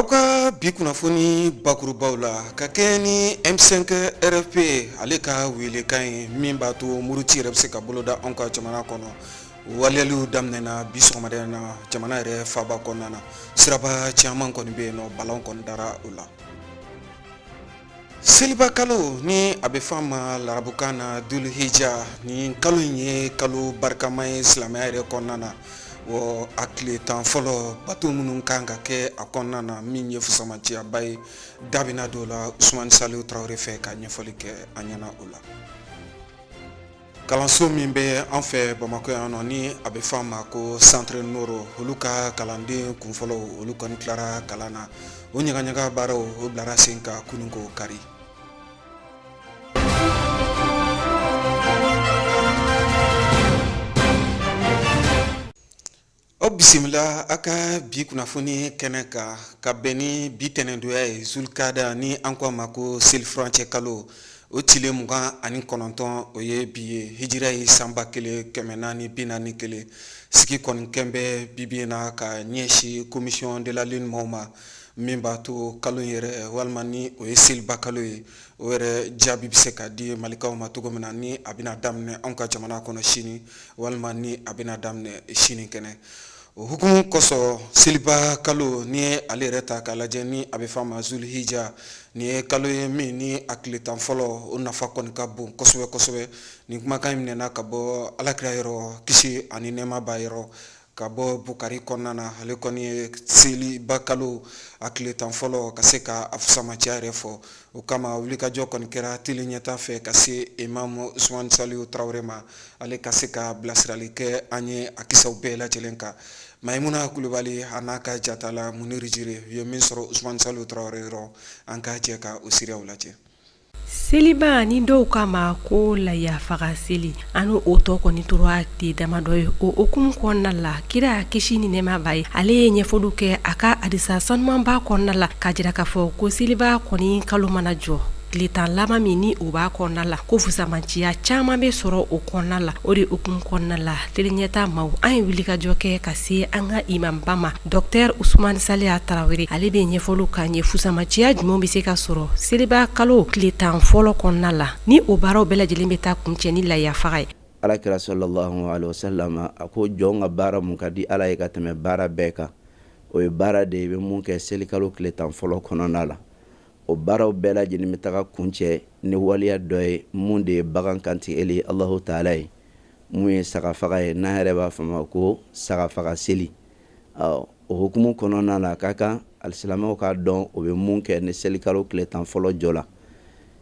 Auka bi kunnafoni bakurubaw la ka kɛ ni M5 RFP ale ka wele kan ye min b'a to muruti yɛrɛ bɛ se ka boloda anw ka jamana kɔnɔ waliyaliw daminɛna bi sɔgɔmada na jamana yɛrɛ faaba kɔnɔna na siraba caman kɔni bɛ yen nɔ ballon kɔni dara o la. Seliba kalo ni a bɛ f'a ma larabukan na Dul Hijja ni kalo in ye kalo barikama ye silamɛya yɛrɛ kɔnɔna na. A tile tan fɔlɔ bato minnu kan ka kɛ a kɔnɔna na min ye fusamaciyaba ye dabina dɔw la Usumani Salihu Tarawele fɛ ka ɲɛfɔli kɛ an ɲɛna o la. Kalanso min bɛ an fɛ Bamakɔ yan nɔ ni a bɛ f'a ma ko Centre Nord olu ka kalanden kunfɔlɔw olu kɔni tilara kalan na o ɲagaɲaga baaraw o bilara sen ka kunun ko kari. O bisimila a ka bi kunnafoni kɛnɛ ka bɛn ni bi tɛnɛndonya ye Zulkada ni an ko a ma ko selifurancɛ kalo o tile 29 o ye bi ye hijira ye sanba 1441 sigi kɔni kɛn bɛ bibi na ka ɲɛsin commission de la lune maaw ma min b'a to kalo yɛrɛ walima ni o ye seliba kalo ye o yɛrɛ jaabi bɛ se ka di malikaw ma cogo min na ni a bɛna daminɛ anw ka jamana kɔnɔ sini walima ni a bɛna daminɛ sini kɛnɛ. O hukumu kɔsɔn seliba kalo ni ye ale yɛrɛ ta k'a lajɛ ni a bɛ f'a ma Dul Hijja ni ye kalo ye min ni a tile tan fɔlɔ o nafa kɔni ka bon kosɛbɛ kosɛbɛ nin kumakan in minɛna ka bɔ Alakira yɔrɔ kisi ani nɛɛma b'a yɔrɔ ka bɔ Bukari kɔnɔna na ale kɔni ye seliba kalo a tile tan fɔlɔ ka se ka fusamaciya yɛrɛ fɔ o kama wulikajɔ kɔni kɛra teli ɲɛta fɛ ka se Imam Usumani Salihu Tarawele ma ale ka se ka bilasirali kɛ an ye a kisaw bɛɛ lajɛlen kan. Maimuna Kulibali a n'a ka jata la Muniri Jire u ye min sɔrɔ Usumani Salihu Tarawele yɔrɔ an ka jɛ ka o siraw lajɛ. Seliba ni dɔw kama ko layafaga seli an o tɔ kɔni tora tile damadɔ ye o hukumu kɔnɔna la kira kisi ni nɛɛma b'a ye ale ye ɲɛfɔliw kɛ a ka hadisa sanumanba kɔnɔna la k'a jira k'a fɔ ko seliba kɔni kalo mana jɔ tile tan laban min ni o b'a kɔnɔna la ko fusamaciya caman bɛ sɔrɔ o kɔnɔna la o de hukumu kɔnɔna la teleɲɛta maaw an ye wulikajɔ kɛ ka se an ka imamba ma Dr Usumani Salihu Tarawele ale bɛ ɲɛfɔliw k'a ɲɛ fusamaciya jumɛn bɛ se ka sɔrɔ seliba kalo tile tan fɔlɔ kɔnɔna la ni o baaraw bɛɛ lajɛlen bɛ taa kuncɛ ni layafaga ye. Alakira sallallahu alaihi wasallam a ko jɔn ka baara mun ka di Ala ye ka tɛmɛ baara bɛɛ kan o ye baara de ye i bɛ mun kɛ selikalo tile tan fɔlɔ kɔnɔna la. O baaraw bɛɛ lajɛlen bɛ taga kuncɛ ni waliya dɔ ye mun de ye bagan kantigɛli ye Alahu Taala ye mun ye sagafaga ye n'an yɛrɛ b'a fɔ ma ko sagafaga seli. O hukumu kɔnɔna la ka kan alisilamɛw k'a dɔn o bɛ mun kɛ ni selikalo tile tan fɔlɔ jɔ la.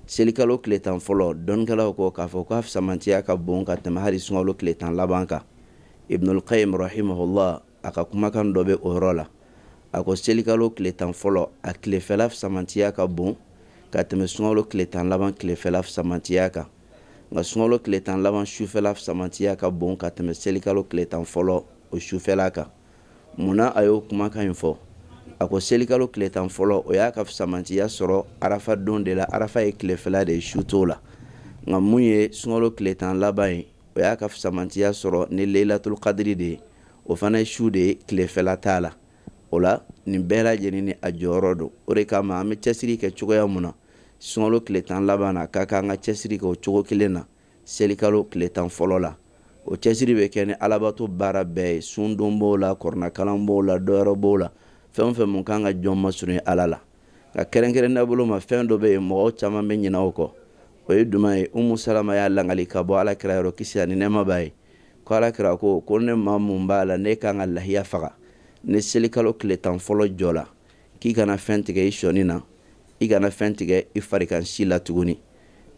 Selikalo tile tan fɔlɔ dɔnnikɛlaw ko k'a fɔ k'a fusamaciya ka bon ka tɛmɛ hali sunkalo tile tan laban kan. Ibnul Qayyim rahimahullah a ka kumakan dɔ bɛ o yɔrɔ la. A ko selikalo tile tan fɔlɔ a tilefɛla fusamaciya ka bon ka tɛmɛ sunkalo tile tan laban tilefɛla fusamaciya kan nka sunkalo tile tan laban sufɛla fusamaciya ka bon ka tɛmɛ selikalo tile tan fɔlɔ o sufɛla kan. Munna a y'o kumakan in fɔ? A ko selikalo tile tan fɔlɔ o y'a ka fusamaciya sɔrɔ arafa don de la. Arafa ye tilefɛla de ye su t'o la nka mun ye sunkalo tile tan laban ye o y'a ka fusamaciya sɔrɔ ni Laylatul Qadri de ye o fana ye su de ye tilefɛla t'a la. O la nin bɛɛ lajɛlen ni a jɔyɔrɔ don o de kama an bɛ cɛsiri kɛ cogoya mun na sunkalo tile tan laban na k'a kan ka cɛsiri kɛ o cogo kelen na selikalo tile tan fɔlɔ la. O cɛsiri bɛ kɛ ni alabato baara bɛɛ ye sundon b'o la kɔrɔnakalan b'o la dɔwɛrɛ b'o la fɛn o fɛn mun kan ka jɔn masurunya Ala la ka kɛrɛnkɛrɛnnen bolo ma fɛn dɔ bɛ yen mɔgɔw caman bɛ ɲinɛ o kɔ o ye jumɛn ye Umu Salama y'a langali ka bɔ Alakira yɔrɔ kisi ani nɛɛma b'a ye ko Alakira ko ne maa mun b'a la ne kan ka lahiya faga ni selikalo tile tan fɔlɔ jɔ la k'i kana fɛn tigɛ i sɔni na i kana fɛn tigɛ i farikan si la tuguni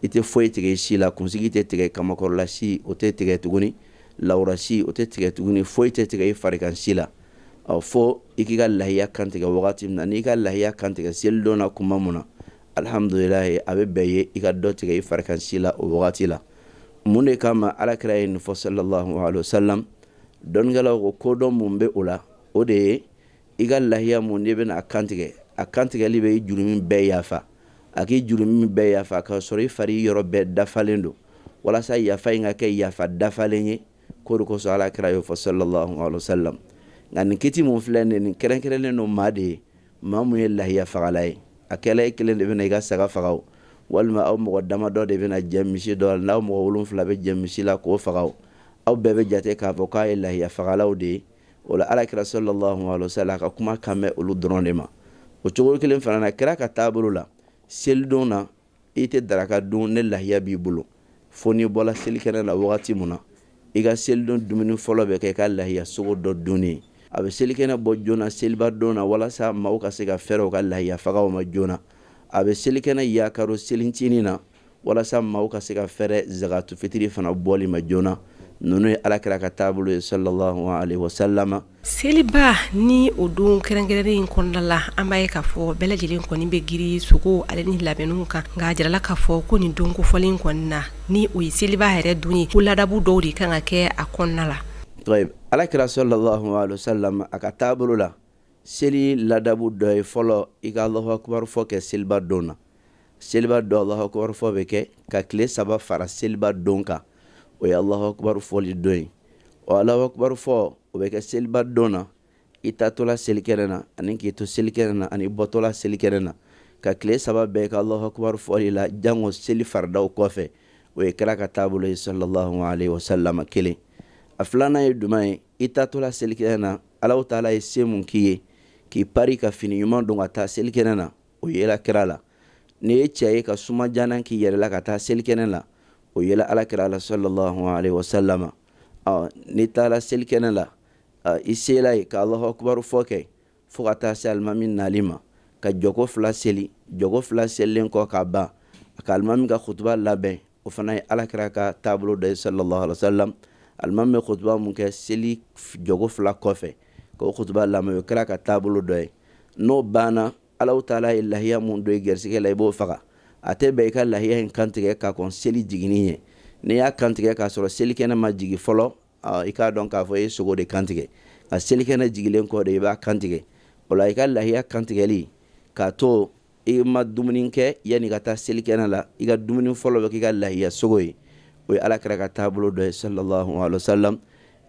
i tɛ foyi tigɛ i si la kunsigi tɛ tigɛ kamakɔrɔla si o tɛ tigɛ tuguni lawura si o tɛ tigɛ tuguni foyi tɛ tigɛ i farikan si la fo i k'i ka lahiya kantigɛ wagati min na n'i ka lahiya kantigɛ seli don na kuma mun na alhamdulilahi a bɛ bɛn ye i ka dɔ tigɛ i farikan si la o wagati la. Mun de kama Alakira ye nin fɔ sallallahu alaihi wasallam dɔnnikɛlaw ko kodɔn mun bɛ o la o de ye i ka lahiya mun de bɛna a kantigɛli bɛ i jurumin bɛɛ yafa a k'i jurumin bɛɛ yafa k'a sɔrɔ i fari yɔrɔ bɛɛ dafalen don walasa yafa in ka kɛ yafa dafalen ye ko de kosɔn Alakira y'o fɔ sallallahu alaihi wasallam nka nin kiti mun filɛ nin kɛrɛnkɛrɛnlen don maa de ye maa mun ye lahiya fagala ye a kɛla i kelen de bɛna i ka saga faga o walima aw mɔgɔ damadɔ de bɛna jɛ misi dɔ la n'aw mɔgɔ 7 bɛ jɛ misi la k'o faga o aw bɛɛ bɛ jate k'a fɔ k'a ye lahiya fagalaw de ye o la alakira sallallahu alaihi wasallam ka kuma kan mɛn olu dɔrɔn de ma o cogo kelen fana na kira ka taabolo la selidon na i tɛ daraka dun ne lahiya b'i bolo fo n'i bɔla selikɛnɛ la wagati mun na i ka selidon dumuni fɔlɔ bɛ kɛ i ka lahiya sogo dɔ dunni a bɛ selikɛnɛ bɔ joona seliba don na walasa maaw ka se ka fɛɛrɛ u ka lahiya fagaw ma joona a bɛ selikɛnɛ yakaro selincinin na walasa maaw ka se ka fɛɛrɛ zakatu fitiri fana bɔli ma joona nunu ye alakira ka taabolo ye sallallahu alaihi wasallam. Seliba ni o don kɛrɛnkɛrɛnnen kɔnɔna la an b'a ye k'a fɔ bɛɛ lajɛlen kɔni bɛ giri sogo ale ni labɛnniw kan nka a jirala k'a fɔ ko nin don kofɔlen kɔni na ni o ye seliba yɛrɛ don ye ko ladabu dɔw de kan ka kɛ a kɔnɔna la. Alakira sallallahu alaihi wasallam a ka taabolo la seli ladabu dɔ ye fɔlɔ i ka Allahu akbar fɔ kɛ seliba don na seliba don Allahu akbar fɔ bɛ kɛ ka tile 3 fara seliba don kan o ye Allahu akbar fɔli don ye o Allahu akbar fɔ o bɛ kɛ seliba don na i taatɔla selikɛnɛ na ani k'i to selikɛnɛ na ani bɔtɔla selikɛnɛ na ka tile 3 bɛɛ ka Allahu akbar fɔli la jango seli fardaw kɔfɛ o ye kira ka taabolo ye sallallahu alaihi wasallam kelen a filanan ye duman ye i taatɔla selikɛnɛ na Allahu taala ye se mun k'i ye k'i pari ka fini ɲuman don ka taa selikɛnɛ na o yela kira la ni ye cɛ ye ka suma jana k'i yɛrɛ la ka taa selikɛnɛ la o yela alakira la sallallahu alaihi wasallam ni taala selikɛnɛ la i sela ye ka Allahu akbar fɔ kɛ fo ka taa se alimami nali ma ka jɔko 2 seli jɔko 2 selilen kɔ ka ban ka alimami ka khutuba labɛn o fana ye alakira ka taabolo dɔ ye sallallahu alaihi wasallam alimami bɛ khutuba mun kɛ seli jɔko 2 kɔfɛ k'o khutuba lamɛn o kɛra ka taabolo dɔ ye n'o banna Allahu taala ye lahiya mun don i gɛrisigɛ la i b'o faga a tɛ bɛn i ka lahiya in kantigɛ ka kɔn seli jiginni ye n'i y'a kantigɛ k'a sɔrɔ selikɛnɛ ma jigin fɔlɔ i k'a dɔn k'a fɔ i ye sogo de kantigɛ ka selikɛnɛ jigilen kɔ de i b'a kantigɛ o la i ka lahiya kantigɛli k'a to i ma dumuni kɛ yanni ka taa selikɛnɛ la i ka dumuni fɔlɔ bɛ k'i ka lahiya sogo ye o ye alakira ka taabolo dɔ ye sallallahu alaihi wasallam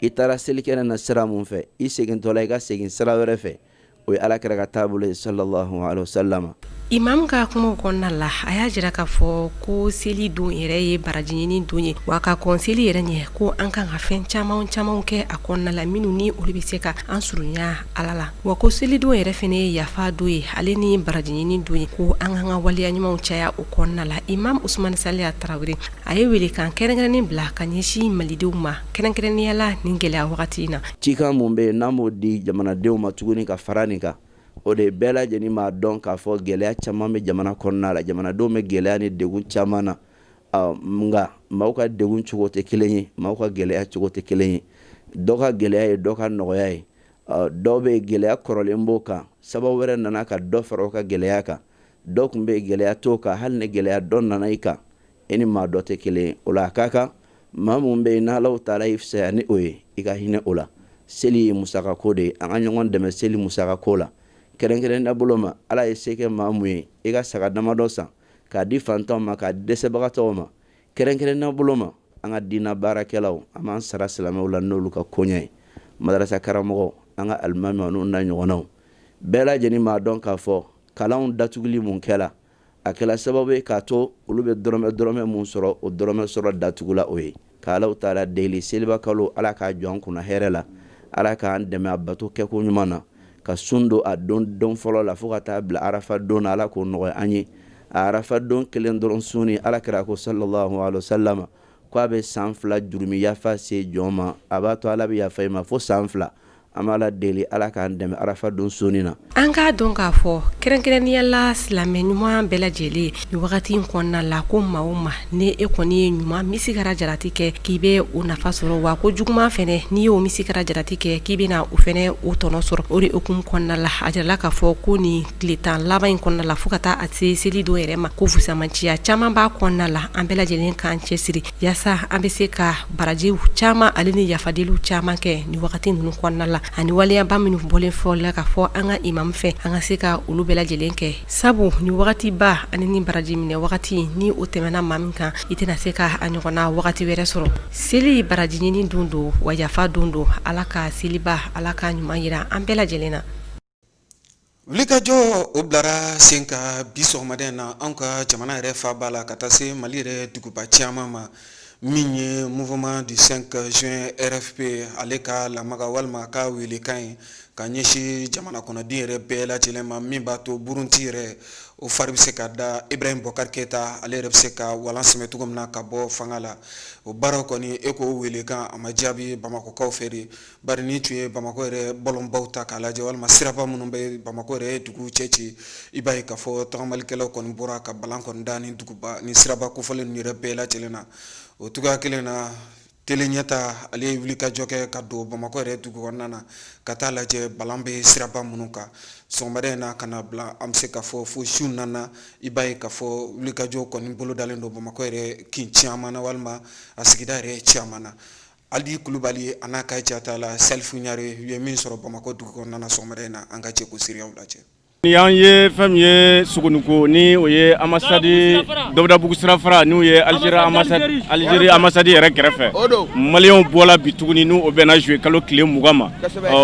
i taara selikɛnɛ na sira mun fɛ i segintɔ la i ka segin sira wɛrɛ fɛ o ye alakira ka taabolo ye sallallahu alaihi wasallam. Imam ka kuma kɔnɔna la a y'a jira k'a fɔ ko seli don yɛrɛ ye baraji ɲini don ye wa ka kɔn seli yɛrɛ ɲɛ ko an kan ka fɛn caman kɛ a kɔnɔna la minnu ni olu bɛ se ka an surunya ala la wa ko seli don yɛrɛ fana ye yafa don ye ale ni baraji ɲini don ye ko an kan ka waleya ɲumanw caya o kɔnɔna la Imam Usman Saliya Tarawele a ye wele kan kɛrɛnkɛrɛnnen bila ka ɲɛsin malidenw ma kɛrɛnkɛrɛnnenya la nin gɛlɛya wagati in na. Cikan mun bɛ yen n'an b'o di jamanadenw ma tuguni ka fara nin kan o de bɛɛ lajɛlen m'a dɔn k'a fɔ gɛlɛya caman bɛ jamana kɔnɔna la jamanadenw bɛ gɛlɛya ni degun caman na nka maaw ka degun cogo tɛ kelen ye maaw ka gɛlɛya cogo tɛ kelen ye dɔ ka gɛlɛya ye dɔ ka nɔgɔya ye dɔw bɛ gɛlɛya kɔrɔlen b'o kan sababu wɛrɛ nana ka dɔ fara o ka gɛlɛya kan dɔw tun bɛ gɛlɛya t'o kan hali ni gɛlɛya dɔ nana i kan e ni maa dɔ tɛ kelen ye o la a ka kan maa mun bɛ yen n'Alahu taala y'i fisaya ni o ye i ka hinɛ o la seli ye musakako de ye an ka ɲɔgɔn dɛmɛ seli musakako la kɛrɛnkɛrɛnnen bolo ma ala ye se kɛ maa mun ye i ka saga damadɔ san k'a di fantanw ma k'a di dɛsɛbagatɔw ma kɛrɛnkɛrɛnnen bolo ma an ka diinɛ baarakɛlaw an b'an sara silamɛw la n'olu ka koɲɛ ye madarasa karamɔgɔw an ka alimami n'u na ɲɔgɔnnaw bɛɛ lajɛlen m'a dɔn k'a fɔ kalanw datuguli mun kɛla a kɛla sababu ye k'a to olu bɛ dɔrɔmɛ mun sɔrɔ o dɔrɔmɛ sɔrɔ datugula o ye k'Alahu taala deli seliba kalo ala k'a jɔ an kunna hɛrɛ la ala k'an dɛmɛ a bato kɛko ɲuman na ka sun don a don fɔlɔ la fo ka taa bila arafa don na ala k'o nɔgɔya an ye a arafa don kelen dɔrɔn sunni ala kira ko sallallahu alaihi wasallam ko a bɛ san 2 jurumi yafa se jɔn ma a b'a to ala bɛ yafa i ma fo san 2 an b'a la deli ala k'an dɛmɛ arafa don sunni na. An k'a dɔn k'a fɔ kɛrɛnkɛrɛnnenya la silamɛ ɲuman bɛɛ lajɛlen nin wagati in kɔnɔna la ko maa o maa ni e kɔni ye ɲuman misigara jarati kɛ k'i bɛ o nafa sɔrɔ wa ko juguman fɛnɛ n'i y'o misigara jarati kɛ k'i bɛna o fɛnɛ o tɔnɔ sɔrɔ o de hukumu kɔnɔna la a jirala k'a fɔ ko nin tile 10 laban in kɔnɔna la fo ka taa a se seli don yɛrɛ ma ko fusamaciya caman b'a kɔnɔna la an bɛɛ lajɛlen k'an cɛsiri yaasa an bɛ se ka barajiw caman ale ni yafadeliw caman kɛ nin wagati ninnu kɔnɔna la ani waliyaba minnu bɔlen fɔ la ka fɔ an ka imam fɛ an ka se ka olu bɛɛ lajɛlen kɛ sabu ni wagati ba ani ni baraji minɛ wagati ni o tɛmɛna maa min kan i tɛna se ka a ɲɔgɔnna wagati wɛrɛ sɔrɔ seli baraji ɲini don don wa yafa don don ala ka seliba ala ka ɲuman yira an bɛɛ lajɛlen na. wulikajɔ o bilara sen ka bi sɔgɔmaden na anw ka jamana yɛrɛ fa b'a la ka taa se mali yɛrɛ duguba caman ma min ye mouvement du 5 juin RFP ale ka lamaga walima ka welekan ye ka ɲɛsin jamana kɔnɔden yɛrɛ bɛɛ lajɛlen ma min b'a to Burundi yɛrɛ o fari bɛ se ka da Ibrahim Boubacar Keita ale yɛrɛ bɛ se ka walan sɛmɛ cogo min na ka bɔ fanga la o baaraw kɔni e ko welekan a ma jaabi Bamakokaw fɛ de bari ni tun ye Bamako yɛrɛ bɔlɔnbaw ta k'a lajɛ walima siraba minnu bɛ Bamako yɛrɛ dugu cɛci i b'a ye k'a fɔ tagamalikɛlaw kɔni bɔra ka balan kɔni da ni duguba ni siraba kofɔlen ninnu yɛrɛ bɛɛ lajɛlen na o cogoya kelen na tele ɲɛta ale ye wulikajɔ kɛ ka don Bamako yɛrɛ dugu kɔnɔna na ka taa lajɛ balan bɛ siraba minnu kan sɔgɔmada in na ka na bila an bɛ se k'a fɔ fo su nana i b'a ye k'a fɔ wulikajɔ kɔni bolo dalen don Bamako yɛrɛ kin caman na walima a sigida yɛrɛ caman na Ali Kulubali a n'a ka jata la Salifu Ɲare u ye min sɔrɔ Bamako dugu kɔnɔna na sɔgɔmada in na an ka jɛ ko seereyaw lajɛ. Ni y'an ye fɛn min ye Sogoniko ni o ye ambassade Dawudabugu sirafara n'o ye Algérie ambassade yɛrɛ kɛrɛfɛ maliyɛnw bɔla bi tuguni n'u o bɛna jouer kalo tile 20 ma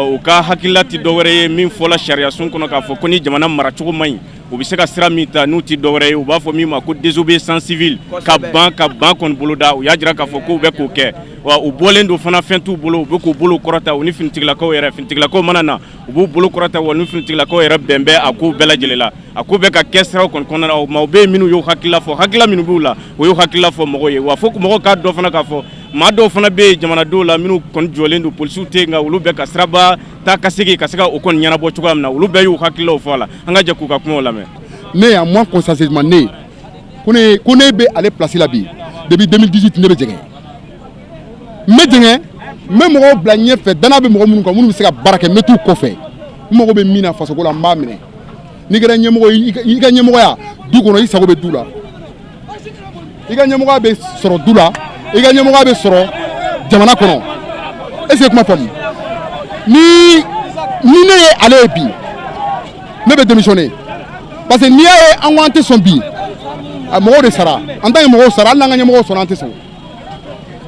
u ka hakilila tɛ dɔwɛrɛ ye min fɔla sariya sun kɔnɔ k'a fɔ ko ni jamana maracogo man ɲi u bɛ se ka sira min ta n'u tɛ dɔwɛrɛ ye u b'a fɔ min ma ko désobéissance civile ka ban kɔni boloda u y'a jira k'a fɔ k'u bɛ k'o kɛ wa u bɔlen don fana fɛn t'u bolo u bɛ k'u bolo kɔrɔta u ni finitigilakaw yɛrɛ finitigilakaw mana na u b'u bolo kɔrɔta wa ni finitigilakaw yɛrɛ bɛn bɛ a ko bɛɛ lajɛlen la a ko bɛ ka kɛ siraw kɔni kɔnɔna na o ma u bɛ minnu y'u hakilila fɔ hakilila minnu b'u la o y'u hakilila fɔ mɔgɔw ye wa fo mɔgɔw k'a dɔn fana k'a fɔ maa dɔw fana bɛ yen jamanadenw la minnu kɔni jɔlen don polisiw tɛ yen nka olu bɛ ka siraba taa ka segin ka se ka o kɔni ɲɛnabɔ cogoya min na olu bɛɛ y'u hakililaw fɔ a la an ka jɛ k'u ka kumaw lamɛn. Ne y'a moins consensuellement ne ko ne bɛ ale place la bi depuis 2018 ne bɛ jɛngɛ n bɛ jɛngɛ n bɛ mɔgɔw bila ɲɛfɛ danaya bɛ mɔgɔ minnu kan minnu bɛ se ka baara kɛ n bɛ t'u kɔfɛ n mago bɛ min na fasoko la n b'a minɛ n'i kɛra ɲɛmɔgɔ i ka ɲɛmɔgɔya du kɔnɔ i sago bɛ du la i ka ɲɛmɔgɔya bɛ sɔrɔ du la i ka ɲɛmɔgɔya bɛ sɔrɔ jamana kɔnɔ est-ce que kuma faamu ni ne ye ale ye bi ne bɛ démissionner parce que n'i y'a ye an ko an tɛ sɔn bi a mɔgɔw de sara en tant que mɔgɔw sara hali n'an ka ɲɛmɔgɔw sɔnna an tɛ sɔn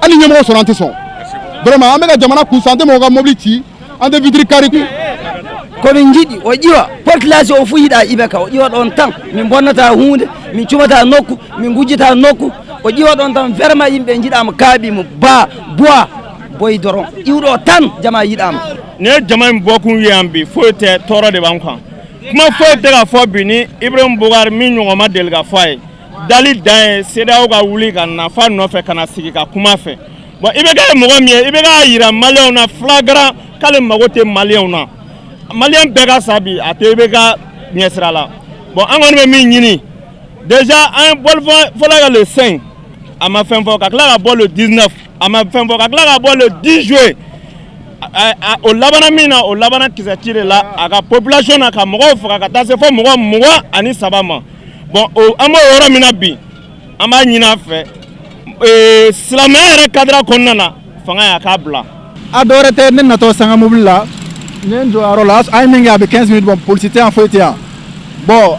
hali ni ɲɛmɔgɔw sɔnna an tɛ sɔn vraiment an bɛ ka jamana kun san an tɛ mɔgɔ ka mobili ci an tɛ vitre kari kun. kono jiɗi o ƴiwa population o fu yiɗa iɓe ka o ƴiwa ɗon tan min bonnata hunde min cumata nokku min gujjita nokku o ƴiwa ɗon tan vraiment yimɓe jiɗama kaaɓimo bois boy doron iwɗo tan jama yiɗama ne jama min bokun wiyambi foyte torode ɓan kan kuma foyte ka fɔ bi ni Ibrahim Boubacar min ɲɔgɔnma deli ka fɔ a ye dali dan ye CEDEAO ka wuli ka nafa nɔfɛ ka na sigi ka kuma fɛ bon i bɛ kɛ mɔgɔ min ye i bɛ k'a yira maliyɛnw na flagrant k'ale mago tɛ maliyɛnw na maliyɛn bɛɛ ka sa bi a tɛ i bɛ ka ɲɛsira la bon an kɔni bɛ min ɲini déjà an ye bɔli fɔlɔ ka le 5 a ma fɛn fɔ ka tila ka bɔ le 19 a ma fɛn fɔ ka tila ka bɔ le 10 juillet o labana min na o labana kisɛ ci de la a ka population na ka mɔgɔw faga ka taa se fɔ mɔgɔ 23 ma bon an b'o yɔrɔ min na bi an b'a ɲini a fɛ silamɛya yɛrɛ kadira kɔnɔna na fanga y'a k'a bila. a dɔ wɛrɛ tɛ ne natɔ sanga mobili la n ye n jɔ yɔrɔ la an ye min kɛ a bɛ 15 minutes bɔn polisi tɛ yan foyi tɛ yan bon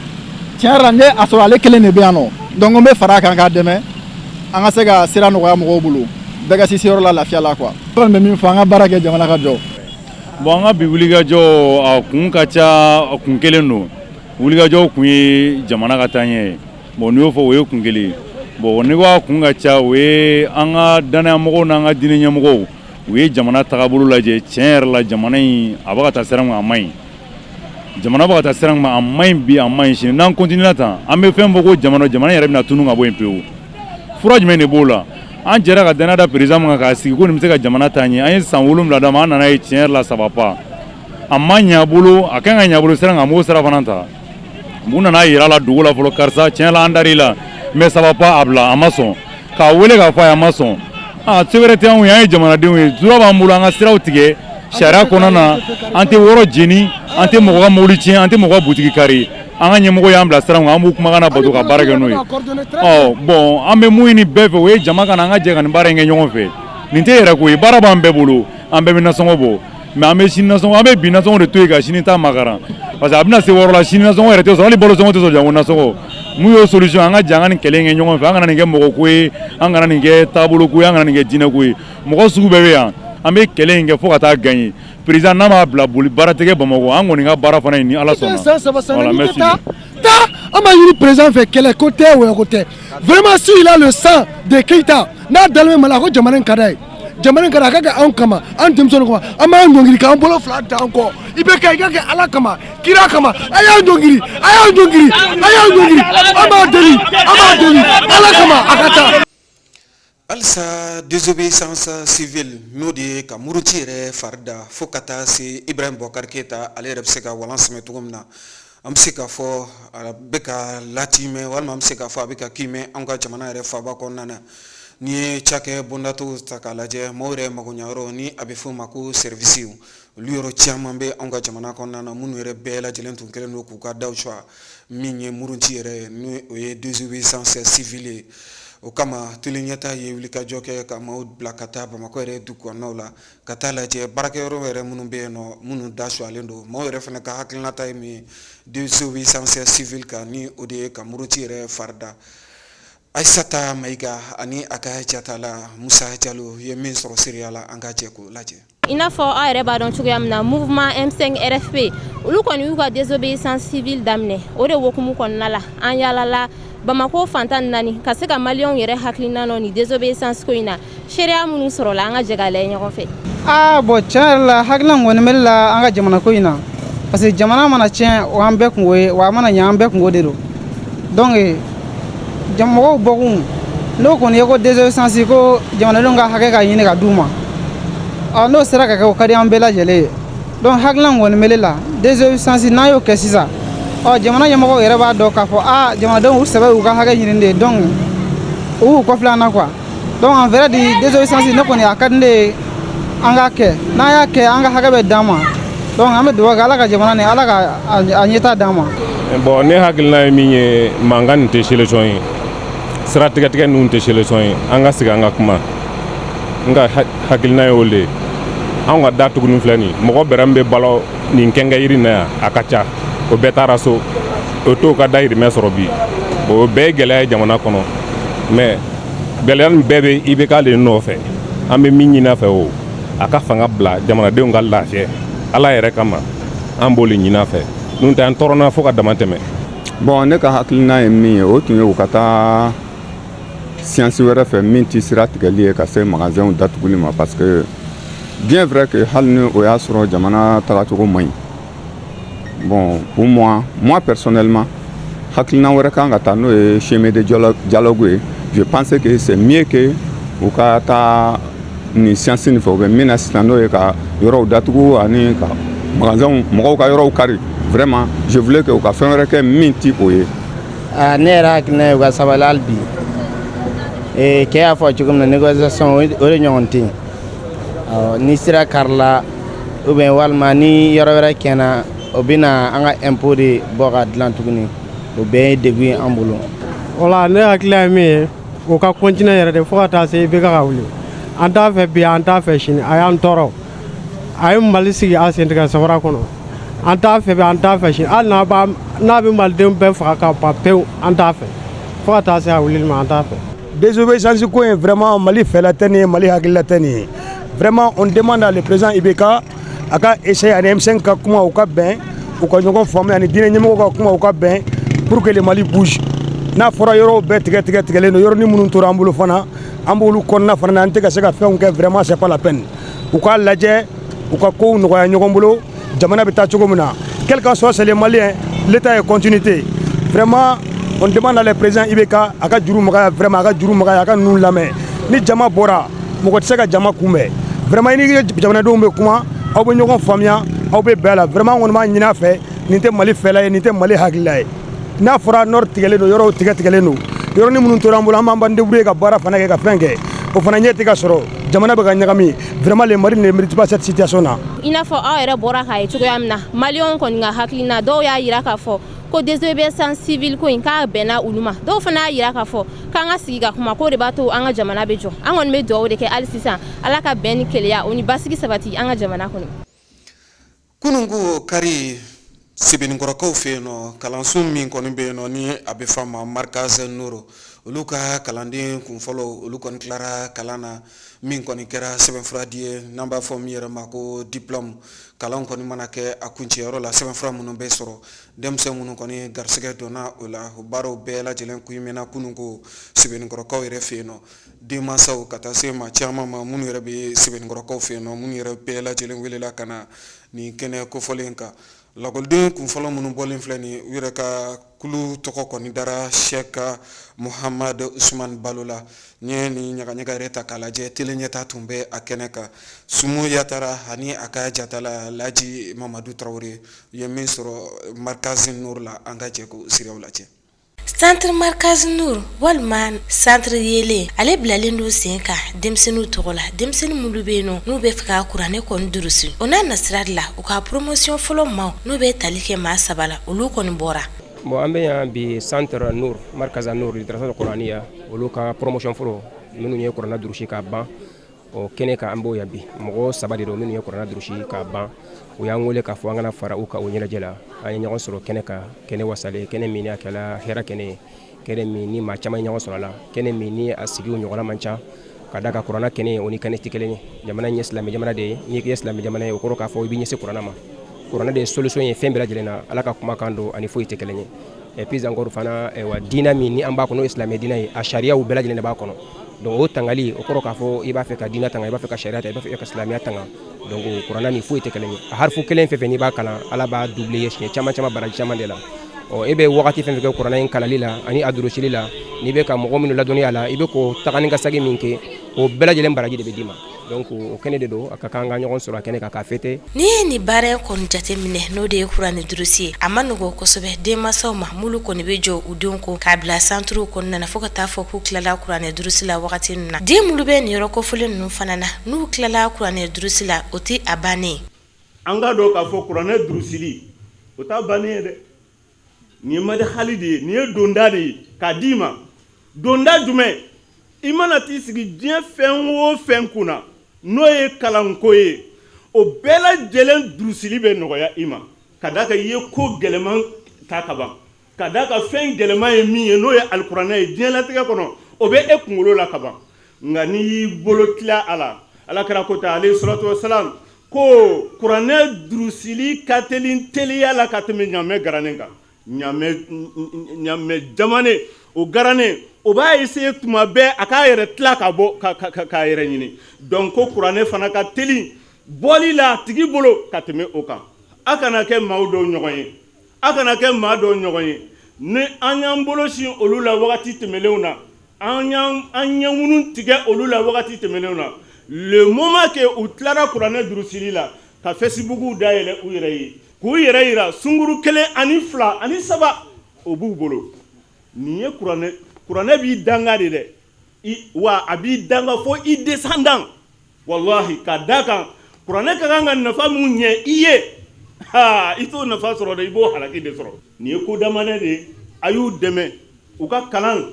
tiɲɛ yɛrɛ la ne a sɔrɔ ale kelen de bɛ yan nɔ donc n bɛ fara a kan k'a dɛmɛ an ka se ka sira nɔgɔya mɔgɔw bolo bɛɛ ka sisi yɔrɔ la lafiya la quoi. n kɔni bɛ min fɔ an ka baara kɛ jamana ka jɔ. bon an ka bi wulikajɔ a kun ka ca a kun kelen don wulikajɔ kun ye jamana ka taa ɲɛ bon n'i y'o fɔ o ye kun kelen bon n'i ko a kun ka ca o ye an ka danayamɔgɔw n'an ka diinɛ ɲɛmɔgɔw u ye jamana tagabolo lajɛ tiɲɛ yɛrɛ la jamana in a bɛ ka taa sira min a man ɲi jamana bɛ ka taa sira min a man ɲi bi a man ɲi sini n'an continuera tan an bɛ fɛn fɔ ko jamana yɛrɛ bɛna tunun ka bɔ yen pewu fura jumɛn de b'o la an jɛra ka danaya da président min kan k'a sigi ko nin bɛ se ka jamana taa ɲɛ an ye san 7 d'a ma an nana ye tiɲɛ yɛrɛ la ça va pas a ma ɲɛ a bolo a kan ka ɲɛ a bolo sira kan an b'o sira fana ta u nana yira la dugu la fɔlɔ karisa tiɲɛ la an dar'i la mais ça va pas a bila a ma sɔn k'a wele k'a fɔ a ye a ma sɔn se wɛrɛ tɛ anw ye an ye jamanadenw ye droit b'an bolo an ka siraw tigɛ sariya kɔnɔna na an tɛ wɔrɔ jeni an tɛ mɔgɔ ka mobili tiɲɛ an tɛ mɔgɔ ka butigi kari an ka ɲɛmɔgɔ y'an bila sira kan an b'u kumakan na bato ka baara kɛ n'o ye bon an bɛ mun ɲini bɛɛ fɛ o ye jama ka na an ka jɛ ka nin baara in kɛ ɲɔgɔn fɛ nin tɛ yɛrɛ ko ye baara b'an bɛɛ bolo an bɛɛ bɛ nasɔngɔ bɔ mais an bɛ sini nasɔngɔ an bɛ bi nasɔngɔ de to yen ka sini ta makaran parce que a bɛna se wɔɔrɔ la sini nasɔngɔ yɛrɛ tɛ sɔrɔ hali balo sɔngɔ tɛ sɔrɔ janko nasɔngɔ mun y'o solution an ka jɛ an ka nin kɛlɛ in kɛ ɲɔgɔn fɛ an kana nin kɛ mɔgɔ ko ye an kana nin kɛ taabolo ko ye an kana nin kɛ diinɛ ko ye mɔgɔ sugu bɛɛ bɛ yan an bɛ kɛlɛ in kɛ fo ka taa gagner président n'a ma bila boli baara tɛ kɛ Bamakɔ an kɔni ka baara fana ye ni Ala sɔnna. Voilà, merci. On m'a eu président fait quel côté ou un côté. Vraiment, s'il a le sang de Keita, n'a dalme malako Jamanen Kadai. Jamanen Kadai ka an kama, an demson kama, ama ndongiri ka an bolo flat encore. Ibe ka ala kama, kira kama, aya ndongiri, ama deli, ala kama akata. Alsa désobéissance civile no de ka muruti yɛrɛ farida fo ka taa se Ibrahim Boubacar Keita ale yɛrɛ bɛ se ka walan sɛmɛ cogo min na an bɛ se k'a fɔ a bɛ ka latimɛ walima an bɛ se k'a fɔ a bɛ ka kimɛ an ka jamana yɛrɛ faaba kɔnɔna na n'i ye cakɛ bɔndatɔw ta k'a lajɛ maaw yɛrɛ magoɲayɔrɔ ni a bɛ f'o ma ko service olu yɔrɔ caman bɛ an ka jamana kɔnɔna na minnu yɛrɛ bɛɛ lajɛlen tun kɛlen don k'u ka daw suwa min ye muruti yɛrɛ ni o ye désobéissance civile ye. O kama tele ɲɛta ye wulikajɔ kɛ ka maaw bila ka taa Bamakɔ yɛrɛ du kɔnɔnaw la ka taa lajɛ baarakɛyɔrɔ yɛrɛ minnu bɛ yen nɔ minnu da suyalen don maaw yɛrɛ fana ka hakilinata ye min ye désobéissance civile kan ni o de ye ka muruti yɛrɛ farida. Aissata Maïga ani a ka jatala Musa Jalo ye min sɔrɔ seereya la an ka jɛ k'o lajɛ. I n'a fɔ aw yɛrɛ b'a dɔn cogoya min na mouvement M5 RFP olu kɔni y'u ka désobéissance civile daminɛ o de wokumu kɔnɔna la an yaalala Bamako fantan naani ka se ka maliyɛnw yɛrɛ hakilina nɔ ni désobéissance ko in na seereya minnu sɔrɔla an ka jɛ k'a lajɛ ɲɔgɔn fɛ. Bon tiɲɛ yɛrɛ la hakilina kɔni bɛ la an ka jamana ko in na parce que jamana mana tiɲɛ o an bɛɛ kungo ye wa a mana ɲɛ an bɛɛ kungo de don donc mɔgɔw bɔkun n'o kɔni ye ko désobéissance ko jamanadenw ka hakɛ ka ɲini ka d'u ma n'o sera ka kɛ o ka di an bɛɛ lajɛlen ye donc hakilina kɔni bɛ la désobéissance n'an y'o kɛ sisan jamana ɲɛmɔgɔw yɛrɛ b'a dɔn k'a fɔ jamanadenw u sɛbɛ y'u ka hakɛ ɲini de donc u y'u kɔfilɛ an na quoi donc en vrai di désobéissance ne kɔni a ka di ne ye an k'a kɛ n'an y'a kɛ an ka hakɛ bɛ d'an ma donc an bɛ dugawu kɛ Ala ka jamana ni Ala ka a ɲɛta d'an ma. Bon ne hakilina ye min ye mankan nin tɛ solution ye sira tigɛtigɛ ninnu tɛ solution ye an ka sigi an ka kuma n ka hakilina ye o de ye anw ka da tuguni filɛ nin mɔgɔ bɛrɛ min bɛ balo nin kɛnkɛ yiri in na yan a ka ca o bɛɛ taara so o t'o ka dayirimɛ sɔrɔ bi o bɛɛ ye gɛlɛya ye jamana kɔnɔ mais gɛlɛya nin bɛɛ bɛ IBK de nɔfɛ an bɛ min ɲini a fɛ o a ka fanga bila jamanadenw ka lafiya Ala yɛrɛ kama an b'o de ɲini a fɛ n'o tɛ an tɔɔrɔna fo ka dama tɛmɛ. Bon ne ka hakilina ye min ye o tun ye u ka taa siyansi wɛrɛ fɛ min tɛ sira tigɛli ye ka se magasinw datuguli ma parce que bien vrai que hali ni o y'a sɔrɔ jamana tagacogo man ɲi bon pour moi personnellement hakilina wɛrɛ kan ka taa n'o ye chemin de dialogue ye je pense que c'est mieux que u ka taa ni siyansi nin fɛ u bɛ min na sisan n'o ye ka yɔrɔw datugu ani ka magasinw mɔgɔw ka yɔrɔw kari vraiment je voulais que u ka fɛn wɛrɛ kɛ min tɛ o ye. Ne yɛrɛ hakilina ye u ka sabali hali bi kɛ y'a fɔ cogo min na négociation o de ɲɔgɔn tɛ yen ni sira karila ou bien walima ni yɔrɔ wɛrɛ kɛna o bɛ na an ka impôt de bɔ ka dilan tuguni o bɛɛ ye degun ye an bolo. Voilà ne hakilina ye min ye o ka continuer yɛrɛ de fo ka taa se IBK ka wuli an t'a fɛ bi an t'a fɛ sini a y'an tɔɔrɔ a ye Mali sigi a sentigɛ samara kɔnɔ an t'a fɛ bi an t'a fɛ sini hali n'a bɛ malidenw bɛɛ faga ka ban pewu an t'a fɛ fo ka taa se a wulili ma an t'a fɛ. Désobéissance ko ye vraiment Mali fɛla tɛ nin ye Mali hakilila tɛ nin ye vraiment on demande à le président IBK a ka essayer ani M5 ka kuma u ka bɛn u ka ɲɔgɔn faamuya ani diinɛ ɲɛmɔgɔw ka kuma u ka bɛn pour que le Mali bouge n'a fɔra yɔrɔw bɛɛ tigɛlen don yɔrɔnin minnu tora an bolo fana an b'olu kɔnɔna fana na an tɛ ka se ka fɛnw kɛ vraiment c'est pas la peine u k'a lajɛ u ka kow nɔgɔya ɲɔgɔn bolo jamana bɛ taa cogo min na quel que soit les Maliens l'état est continuité vraiment on demande à le président IBK a ka juru magaya vraiment a ka juru magaya a ka ninnu lamɛn ni jama bɔra mɔgɔ tɛ se ka jama kunbɛn vraiment i ni jamanadenw bɛ kuma aw bɛ ɲɔgɔn faamuya aw bɛ bɛn a la vraiment an kɔni b'a ɲini a fɛ nin tɛ Mali fɛla ye nin tɛ Mali hakilila ye n'a fɔra nord tigɛlen don yɔrɔw tigɛlen don yɔrɔnin minnu tora an bolo an b'an débrouiller ka baara fana kɛ ka fɛn kɛ o fana ɲɛ tɛ ka sɔrɔ jamana bɛ ka ɲagami vraiment le Mali ne mérite pas cette situation na. I n'a fɔ aw yɛrɛ bɔra k'a ye cogoya min na maliyɛnw kɔni ka hakilina dɔw y'a jira k'a fɔ ko désobéissance civile ko in k'a bɛnna olu ma dɔw fana y'a jira k'a fɔ k'an ka sigi ka kuma k'o de b'a to an ka jamana bɛ jɔ an kɔni bɛ dugawu de kɛ hali sisan Ala ka bɛn ni kelenya o ni basigi sabati an ka jamana kɔnɔ. Kunungu kari Sebenikɔrɔkaw fɛ yen nɔ kalanso min kɔni bɛ yen nɔ ni a bɛ f'a ma Markaz Nuru olu ka kalanden kun fɔlɔ olu kɔni tilara kalan na min kɔni kɛra sɛbɛnfuradi ye n'an b'a fɔ min yɛrɛ ma ko diplôme kalan kɔni mana kɛ a kuncɛyɔrɔ la sɛbɛnfura minnu bɛ sɔrɔ denmisɛn minnu kɔni garisɛgɛ donna o la o baaraw bɛɛ lajɛlen kun mɛnna kunun ko Sebenikɔrɔkaw yɛrɛ fɛ yen nɔ denmansaw ka taa se maa caman ma minnu yɛrɛ bɛ Sebenikɔrɔkaw fɛ yen nɔ minnu yɛrɛ bɛɛ lajɛlen welela ka na nin kɛnɛ kofɔlen kan lakɔliden kun fɔlɔ minnu bɔlen filɛ nin u yɛrɛ ka kulu tɔgɔ kɔni dara Sɛka Muhamad Usman Balo la ni ye nin ɲagaɲaga yɛrɛ ta k'a lajɛ tele ɲɛta tun bɛ a kɛnɛ kan Sumu Yatara ani a ka jatala Laji Mamadu Tarawele u ye min sɔrɔ Markaz Nuru la an ka jɛ ko siraw lajɛ. Centre Markaz Nuru walima centre yele ale bilalen do sen kan denmisɛnninw tɔgɔ la denmisɛnnin minnu bɛ yen nɔ n'u bɛ fɛ ka kuranɛ kɔni durusi o n'a nasira de la u ka promotion fɔlɔ maaw n'u bɛ tali kɛ maa saba la olu kɔni bɔra. Bon an bɛ yan bi centre Nuru Markaz Nuru littérature coraniya olu ka promotion fɔlɔ minnu ye kuranɛ durusi ka ban o kɛnɛ kan an b'o yan bi mɔgɔ saba de don minnu ye kuranɛ durusi ka ban u y'an wele k'a fɔ an kana fara u ka o ɲɛnajɛ la an ye ɲɔgɔn sɔrɔ kɛnɛ kan kɛnɛ wasalen kɛnɛ min a kɛla hɛrɛ kɛnɛ ye kɛnɛ min ni maa caman ye ɲɔgɔn sɔrɔ a la kɛnɛ min ni a sigiw ɲɔgɔnna man ca ka da ka kuranɛ kɛnɛ ye o ni kɛnɛ tɛ kelen ye jamana ɲɛ silamɛ jamana de ye n'i ye silamɛ jamana ye o kɔrɔ k'a fɔ i b'i ɲɛsin kuranɛ ma kuranɛ de ye solution ye fɛn bɛɛ lajɛlen na ala ka kumakan don ani foyi tɛ kelen ye et puis encore fana wa diinɛ min ni an b'a kɔnɔ o ye silamɛ diinɛ ye a sariyaw bɛɛ lajɛlen de b'a kɔnɔ donc o tangali o kɔrɔ k'a fɔ i b'a fɛ ka diinɛ tanga i b'a fɛ ka sariya ta i b'a fɛ ka silamɛya tanga donc kuranɛ ni foyi tɛ kelen ye a harifu kelen fɛn fɛn n'i b'a kalan ala b'a doublé ye siɲɛ caman caman baraji caman de la e bɛ wagati fɛn fɛn kɛ kuranɛ in kalali la ani a durusili la n'i bɛ ka mɔgɔ minnu ladɔnniya la i bɛ k'o taga ni ka segin min kɛ o bɛɛ lajɛlen baraji de bɛ d'i ma donc o kɛnɛ de don a ka kan ka ɲɔgɔn sɔrɔ a kɛnɛ kan k'a fêter. N'i ye nin baara in kɔni jateminɛ n'o de ye kuranɛ durusi ye a ma nɔgɔn kosɛbɛ denmansaw ma m'olu kɔni bɛ jɔ u denw ko k'a bila centrew kɔnɔna na fo ka taa fɔ k'u tilala kuranɛ durusi la wagati ninnu na den minnu bɛ nin yɔrɔ kɔfɔlen ninnu fana na n'u tilala kuranɛ durusi la o tɛ a bannen ye. An ka dɔn k'a fɔ kuranɛ durusili o t'a bannen ye dɛ nin ye madi hali de ye nin ye donda de ye k'a d'i ma donda jumɛn i mana t'i sigi diɲɛ fɛn o fɛn kunna n'o ye kalanko ye o bɛɛ lajɛlen durusili bɛ nɔgɔya i ma ka da kan i ye ko gɛlɛman ta ka ban ka da kan fɛn gɛlɛman ye min ye n'o ye alikuranɛ ye diɲɛlatigɛ kɔnɔ o bɛ e kunkolo la ka ban nka n'i y'i bolo tila a la alakira ko ta alayhi salatu wasalam ko kuranɛ durusili ka teli teliya la ka tɛmɛ ɲamɛ garanen kan ɲamɛ jamane o garanen o b'a essayer tuma bɛɛ a k'a yɛrɛ tila ka bɔ k'a yɛrɛ ɲini donc ko kuranɛ fana ka teli bɔli la a tigi bolo ka tɛmɛ o kan a kana kɛ maa dɔw ɲɔgɔn ye a kana kɛ maa dɔw ɲɔgɔn ye ni an y'an bolo sin olu la wagati tɛmɛlenw na an ɲɛŋunu tigɛ olu la wagati tɛmɛlenw na le moment que u tilara kuranɛ durusili la ka Facebook dayɛlɛ u yɛrɛ ye k'u yɛrɛ yira sunkuru 1 ani 2 ani 3 o b'u bolo nin ye kuranɛ b'i danga de dɛ wa a b'i danga fo i descendant wallahi ka da kan kuranɛ ka kan ka nafa mun ɲɛ i ye i t'o nafa sɔrɔ dɛ i b'o halaki de sɔrɔ nin ye ko damanɛ de a y'u dɛmɛ u ka kalan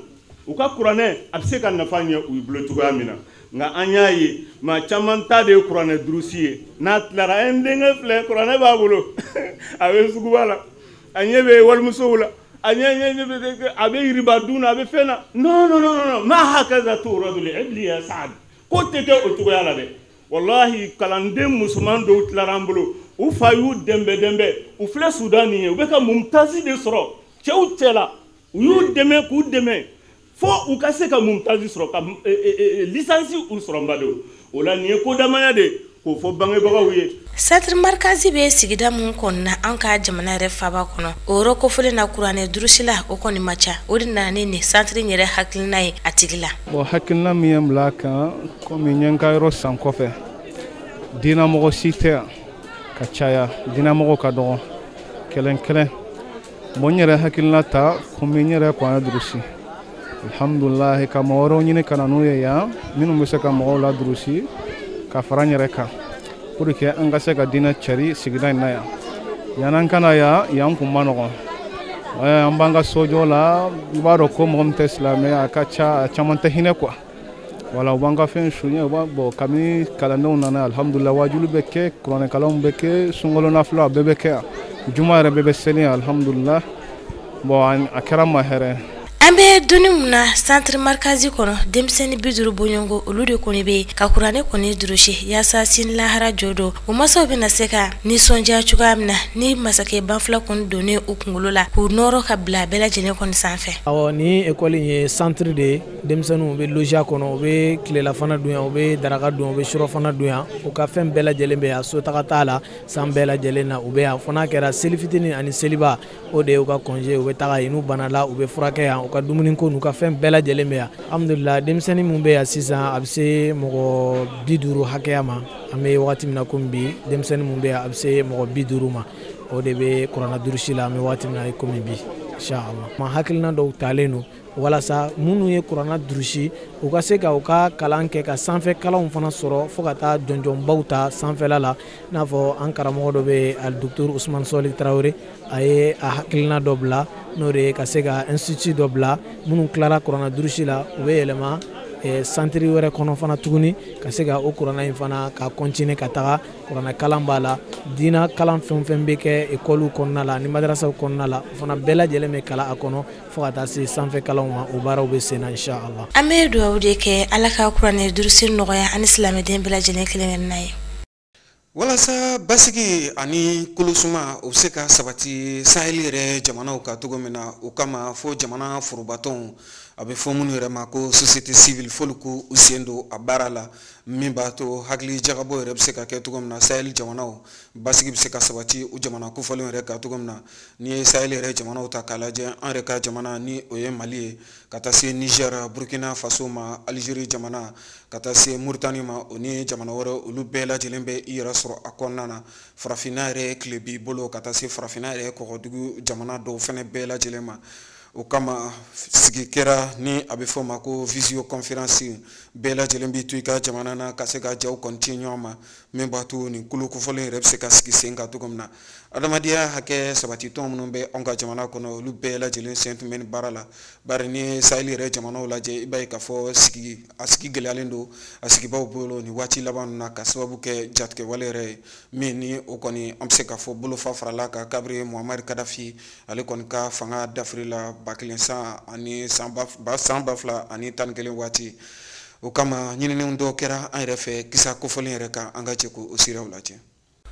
u ka kuranɛ a bɛ se ka nafa ɲɛ u bolo cogoya min na nka an y'a ye maa caman ta de ye kuranɛ durusi ye n'a tilara n denkɛ filɛ kuranɛ b'a bolo a bɛ suguba la a ɲɛ bɛ walimusow la a bɛ yiribadun na a bɛ fɛn na non ma hakaza tu'radu li-ibli ya Saad ko tɛ kɛ o cogoya la dɛ wallahi kalanden musoman dɔw tilara an bolo u fa y'u dɛnbɛ u filɛ Sudan nin ye u bɛ ka mumutazi de sɔrɔ cɛw cɛ la u y'u dɛmɛ k'u dɛmɛ fo u ka se ka mumutazi sɔrɔ ka lisansi u sɔrɔ ba de o la nin ye ko damaya de k'o fɔ bangebagaw ye. Centre Markazi bɛ sigida mun kɔnɔna an ka jamana yɛrɛ faaba kɔnɔ o yɔrɔ kɔfɛlen na kuranɛ durusi la o kɔni ma ca o de nana ni nin centre yɛrɛ hakilina ye a tigi la. Bon hakilina min ye n bila a kan komi n ye n ka yɔrɔ san kɔfɛ diinɛmɔgɔ si tɛ yan ka caya diinɛmɔgɔ ka dɔgɔ kelen kelen bon n yɛrɛ hakilina ta komi n yɛrɛ kuranɛ durusi alhamdulilahi ka mɔgɔ wɛrɛw ɲini ka na n'u ye yan minnu bɛ se ka mɔgɔw la durusi ka fara n yɛrɛ kan pour que an ka se ka diinɛ cari sigida in na yan yan'an ka na yan kun ma nɔgɔn an b'an ka sojɔ la i b'a dɔn ko mɔgɔ min tɛ silamɛ a ka ca a caman tɛ hinɛ quoi wala u b'an ka fɛn soɲɛ u b'a bɔn kabini kalandenw nana alhamdulila wajulu bɛ kɛ kuranɛ kalanw bɛ kɛ sunkalo nafila a bɛɛ bɛ kɛ yan juma yɛrɛ bɛɛ bɛ seli alhamdulila bon a kɛra ma hɛrɛ. An bɛ donni mun na centre markazi kɔnɔ denmisɛnnin 50 bɔɲɔgɔnko olu de kɔni bɛ ka kuranɛ kɔni durusi yaasa sini lahara jɔ don o masaw bɛna se ka nisɔndiya cogoya min na ni masakɛ banfula kɔni donnen u kunkolo la k'u nɔrɔ ka bila bɛɛ lajɛlen kɔni sanfɛ. Awɔ ni école ye centre de ye denmisɛnninw bɛ loger kɔnɔ u bɛ tilelafana dun yan u bɛ daraka dun u bɛ surafana dun yan u ka fɛn bɛɛ lajɛlen bɛ yan so taga t'a la san bɛɛ lajɛlen na u bɛ yan fo n'a kɛra seli fitinin ani seliba o de ye u ka congé u bɛ taga yen n'u banala u bɛ furakɛ yan u ka dumuni ko n'u ka fɛn bɛɛ lajɛlen bɛ yan alhamdulillah denmisɛnnin mun bɛ yan sisan a bɛ se mɔgɔ 50 hakɛya ma an bɛ wagati min na komi bi denmisɛnnin mun bɛ yan a bɛ se mɔgɔ 50 ma o de bɛ kuranɛ durusi la an bɛ wagati min na komi bi inshallah ma hakilina dɔw talen don walasa minnu ye kuranɛ durusi u ka se ka u ka kalan kɛ ka sanfɛ kalanw fana sɔrɔ fo ka taa jɔnjɔnbaw ta sanfɛla la n'a fɔ an karamɔgɔ dɔ bɛ al docteur Ousmane Soli Traoré a ye a hakilina dɔ bila n'o de ye ka se ka institut dɔ bila minnu tilara kuranɛ durusi la u bɛ yɛlɛma centre wɛrɛ kɔnɔ fana tuguni ka se ka o kuranɛ in fana ka continuer ka taga kuranɛ kalan b'a la diina kalan fɛn fɛn bɛ kɛ école kɔnɔna la ni madrasaw kɔnɔna la o fana bɛɛ lajɛlen bɛ kalan a kɔnɔ fo ka taa se sanfɛ kalanw ma o baaraw bɛ sen na inshallah. An bɛ dugawu de kɛ ala ka kuranɛ durusi nɔgɔya ani silamɛden bɛɛ lajɛlen kelen-kelenna ye. Walasa basigi ani kolosuma o bɛ se ka sabati sahel yɛrɛ jamanaw ka cogo min na o kama fo jamana forobatɔnw a bɛ fɔ minnu yɛrɛ ma ko société civile f'olu k'u sen don a baara la min b'a to hakili jagabɔ yɛrɛ bɛ se ka kɛ cogo min na sahel jamanaw basigi bɛ se ka sabati o jamana kofɔlenw yɛrɛ ka cogo min na n'i ye sahel yɛrɛ jamanaw ta k'a lajɛ an yɛrɛ ka jamana ni o ye mali ye ka taa se niger burkina faso ma algérie jamana ka taa se mauritanie ma o ni jamana wɛrɛ olu bɛɛ lajɛlen bɛ i yɛrɛ sɔrɔ a kɔnɔna na farafinna yɛrɛ tile b'i bolo ka taa se farafinna yɛrɛ kɔgɔdugu jamana dɔw fɛnɛ bɛɛ lajɛlen ma o kama sigi kɛra ni a bɛ fɔ ma ko visio conférence bɛɛ lajɛlen b'i to i ka jamana na ka se ka jaw kɔni ci ɲɔgɔn ma min b'a to nin kolo kofɔlen yɛrɛ bɛ se ka sigi sen kan cogo min na adamadenya hakɛ sabatitɔn minnu bɛ anw ka jamana kɔnɔ olu bɛɛ lajɛlen sen tun bɛ nin baara la bari ni ye sahel yɛrɛ jamanaw lajɛ i b'a ye k'a fɔ a sigi gɛlɛyalen don a sigibaw bolo nin waati laban ninnu na ka sababu kɛ jatigɛwale yɛrɛ ye min ni o kɔni an bɛ se k'a fɔ bolofa farala kan kabiri muhamari kadafi ale kɔni ka fanga dafiri la 1000 ani san 2000 ani 11 waati o kama ɲininiw dɔ kɛra an yɛrɛ fɛ kisa kofɔlen yɛrɛ kan an ka jɛ k'o siraw lajɛ.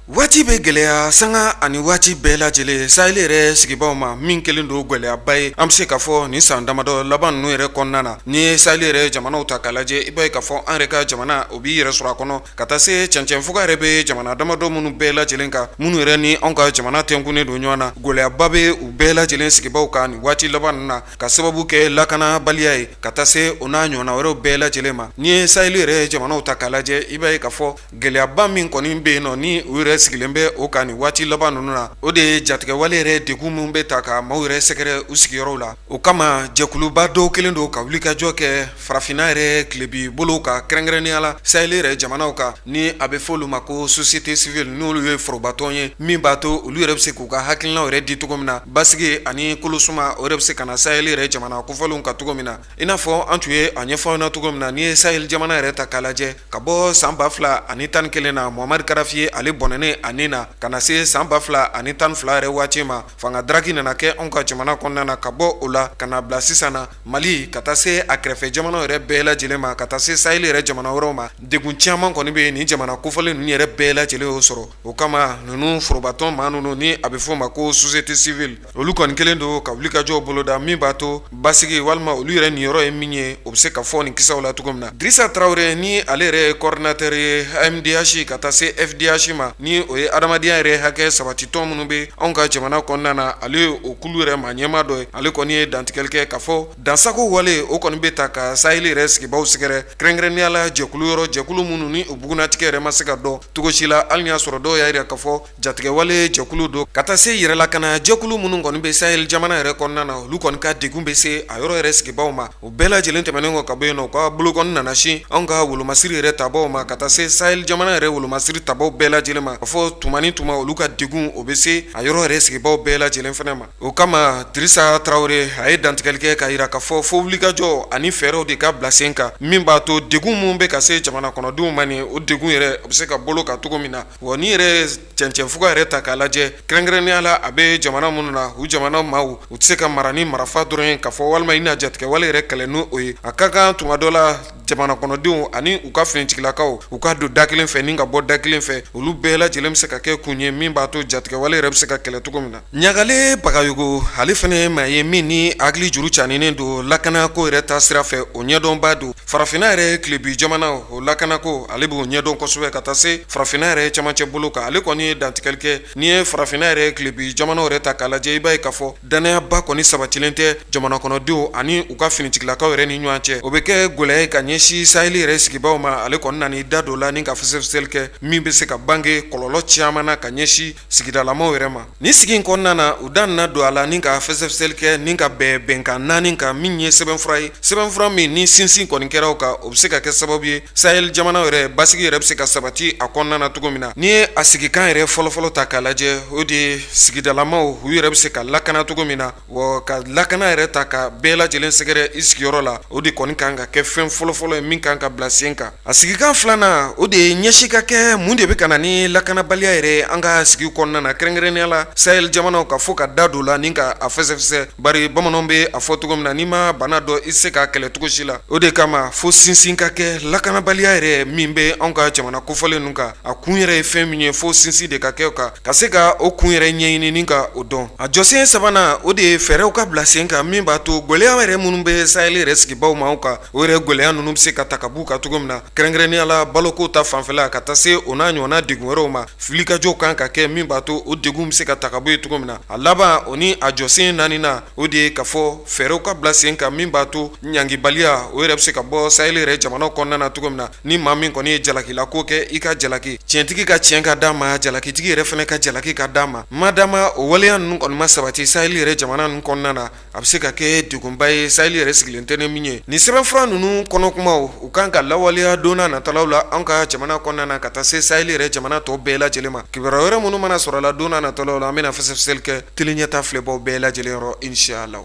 Waati bɛ gɛlɛya sanga ani waati bɛɛ lajɛlen sahel yɛrɛ sigibaw ma min kelen don gɛlɛyaba ye an bɛ se k'a fɔ nin san damadɔ laban ninnu yɛrɛ kɔnɔna na ni ye sahel yɛrɛ jamanaw ta k'a lajɛ i b'a ye k'a fɔ an yɛrɛ ka jamana o b'i yɛrɛ sɔrɔ a kɔnɔ ka taa se cɛncɛnfoka yɛrɛ bɛ jamana damadɔ minnu bɛɛ lajɛlen kan minnu yɛrɛ ni anw ka jamana tɛnkunnen don ɲɔgɔn na gɛlɛyaba bɛ u bɛɛ lajɛlen sigibaw kan nin waati laban ninnu na ka sababu kɛ lakanabaliya ye ka taa se o n'a ɲɔgɔnna wɛrɛw bɛɛ lajɛlen ma ni ye sahel yɛrɛ jamanaw ta k'a lajɛ i b'a ye k'a fɔ gɛlɛyaba min kɔni bɛ yen nɔ ni u yɛrɛ sigilen bɛ o kan nin waati laban ninnu na o de ye jatigɛwale yɛrɛ degun min bɛ ta ka maaw yɛrɛ sɛgɛrɛ u sigiyɔrɔw la o kama jɛkuluba dɔw kelen don ka wulikajɔ kɛ farafinna yɛrɛ tilebi bolo ka kɛrɛnkɛrɛnnenya la sahel yɛrɛ jamanaw kan ni a bɛ fɔ olu ma ko société civile n'olu ye forobatɔn ye min b'a to olu yɛrɛ bɛ se k'u ka hakilinaw yɛrɛ di cogo min na basigi ani kolosuma o yɛrɛ bɛ se ka na sahel yɛrɛ jamana kofɔlenw kan cogo min na i n'a fɔ an tun ye a ɲɛfɔ aw ɲɛna cogo min na n'i ye sahel jamana yɛrɛ ta k'a lajɛ ka bɔ san 2011 na muhamari kadafi ye ale bɔnɛnen a nin na ka na se san 2012 yɛrɛ waati ma fanga daraki nana kɛ anw ka jamana kɔnɔna na ka bɔ o la ka na bila sisan na mali ka taa se a kɛrɛfɛ jamanaw yɛrɛ bɛɛ lajɛlen ma ka taa se sahel yɛrɛ jamana wɛrɛw ma degun caman kɔni bɛ nin jamana kofɔlen ninnu yɛrɛ bɛɛ lajɛlen y'o sɔrɔ o kama ninnu forobatɔn maa ninnu ni a bɛ fɔ ma ko société civile olu kɔni kelen don ka wulikajɔw boloda min b'a to basigi walima olu yɛrɛ nin yɔrɔ ye min ye o bɛ se ka fɔ nin kisaw la cogo min na Drissa Traoré ni ale yɛrɛ ye coordinateur ye AMDH ka taa se FDH ma ni o ye adamadenya yɛrɛ hakɛ sabatitɔn minnu bɛ anw ka jamana kɔnɔna na ale ye o kulu yɛrɛ maa ɲɛma dɔ ye ale kɔni ye dantigɛli kɛ k'a fɔ dansago wale o kɔni bɛ ta ka sahel yɛrɛ sigibaw sɛgɛrɛ kɛrɛnkɛrɛnnenya la jɛkulu yɔrɔ jɛkulu minnu ni o bugunatigɛ yɛrɛ ma se ka dɔn cogo si la hali ni y'a sɔrɔ dɔw y'a jira k'a fɔ jatigɛwale jɛkulu don ka taa se yɛrɛlakana jɛkulu minnu kɔni bɛ sahel jamana yɛrɛ kɔnɔna na olu kɔni ka degun bɛ se a yɔrɔ yɛrɛ sigibaw ma o bɛɛ lajɛlen tɛmɛnen kɔ ka bɔ yen nɔ u ka bolokɔni nana sin anw ka wolomasiri yɛrɛ tabaw ma ka taa se sahel jamana yɛrɛ wolomasiri tabaw bɛɛ lajɛlen ma a fɔ tuma ni tuma olu ka degun o bɛ se a yɔrɔ yɛrɛ sigibaw bɛɛ lajɛlen fana ma. O kama Dirisa Traore a ye dantigɛli kɛ ka yira k'a fɔ fo wulikajɔ ani fɛɛrɛw de ka bila sen kan min b'a to degun mun bɛ ka se jamana kɔnɔdenw ma nin o degun yɛrɛ o bɛ se ka bolo kan cogo min na. Wa ni yɛrɛ cɛncɛnfuga yɛrɛ ta k'a lajɛ kɛrɛnkɛrɛnnenya la a bɛ jamana minnu na u jamana maaw u tɛ se ka mara ni marafa dɔrɔn ye k'a fɔ walima i na jatigɛ wale yɛrɛ kɛlɛ n'o o ye. A ka kan tuma dɔ la jamana kɔnɔdenw ani u ka finitigilakaw u ka don da kelen fɛ ni ka bɔ da kelen fɛ olu bɛɛ lajɛlen bɛ se ka kɛ kun ye min b'a to jatigɛ wale yɛrɛ bɛ se ka kɛlɛ cogo min na. Ɲagale Bagayogo ale fana ye maa ye min ni hakili juru caninen don lakanako yɛrɛ ta sira fɛ o ɲɛdɔnba don. Farafinna yɛrɛ tilebi jamana o lakanako ale b'o ɲɛdɔn kosɛbɛ ka taa se farafinna yɛrɛ camancɛ bolo kan. Ale kɔni ye dantigɛli kɛ n'i ye farafinna yɛrɛ tilebi jamanaw yɛrɛ ta k'a lajɛ i b'a ye k'a fɔ danayaba kɔni sabatilen tɛ jamana kɔnɔdenw ani u ka finitigilakaw yɛrɛ ni ɲɔgɔn cɛ. O bɛ kɛ gɛlɛya ye ka ɲɛsin saheli yɛrɛ sigibaw ma. Ale kɔni nana i da don la ni ka fɛsɛfɛsɛli kɛ min bɛ se ka bange kɔlɔlɔ caman na ka ɲɛsin sigidalamaw yɛrɛ ma. Ni sigi in kɔnɔna na u da nana don a la ni ka fɛsɛfɛsɛli kɛ ni ka bɛnkan naani kan min ye sɛbɛnfura ye. Sɛbɛnfura min ni sinsin kɔni kɛra o kan o bɛ se ka kɛ sababu ye sahel jamanaw yɛrɛ basigi yɛrɛ bɛ se ka sabati a kɔnɔna na cogo min na. Ni ye a sigikan yɛrɛ fɔlɔfɔlɔ ta k'a lajɛ o de ye sigidalamaw u yɛrɛ bɛ se ka lakana cogo min na. Wa ka lakana yɛrɛ ta ka bɛɛ lajɛlen sɛgɛrɛ i sigiyɔrɔ la o de kɔni kan ka kɛ fɛn fɔlɔfɔlɔ ye min kan ka bila sen kan. A sigikan filanan o de ye ɲɛsi ka kɛ mun de bɛ ka na ni lakanabaliya yɛrɛ an ka sigi kɔnɔna na kɛrɛnkɛrɛnnenya la sahel jamanaw ka fɔ ka da don la ni ka a fɛsɛfɛsɛ bari bamananw bɛ a fɔ cogo min na n'i ma bana dɔ i se ka kɛlɛ cogo si la. O de kama fo sinsin ka kɛ lakanabaliya yɛrɛ min bɛ anw ka jamana kofɔlen ninnu kan a kun yɛrɛ ye fɛn min ye fo sinsin de ka kɛ o kan ka se ka o kun yɛrɛ ɲɛɲini ni ka o dɔn. A jɔsen sabanan o de ye fɛɛrɛw ka bila sen kan min b'a to gwɛlɛya yɛrɛ minnu bɛ sahel yɛrɛ sigibaw ma kan o yɛrɛ gwɛlɛya ninnu bɛ se ka ta ka b'u kan cogo min na. Kɛrɛnkɛrɛnnenya la baloko ta fanfɛla ka taa se o n'a ɲɔgɔnna degun wɛrɛw ma filikajɔw kan ka kɛ min b'a to o degun bɛ se ka ta ka bɔ yen cogo min na. A laban o ni a jɔsen naaninan o de ye ka fɔ fɛɛrɛw ka bila sen kan min b'a to ɲangibaliya o yɛrɛ bɛ se ka bɔ sahel yɛrɛ jamanaw kɔnɔna na cogo min na. Ni maa min kɔni ye jalakila ko kɛ i ka jalaki tiɲɛtigi ka tiɲɛ ka d'a ma jalakitigi yɛrɛ fana ka jalaki ka d'a ma madama o waleya ninnu kɔni ma sabati sahel yɛrɛ jamana ninnu kɔnɔna na a bɛ se ka kɛ degunba ye sahel yɛrɛ sigilen tɛ ni min ye. Ni sɛbɛnfura ninnu kɔnɔkumaw u kan ka lawaleya don n'a natalaw la an ka jamana kɔnɔna na ka taa se sahel yɛrɛ jamana tɔw bɛɛ lajɛlen ma. Kibaruya wɛrɛ minnu mana sɔrɔ a la don n'a natalaw la an bɛna fɛsɛfɛsɛli kɛ teli ɲɛta filɛbaw bɛɛ lajɛlen yɔrɔ inshallah.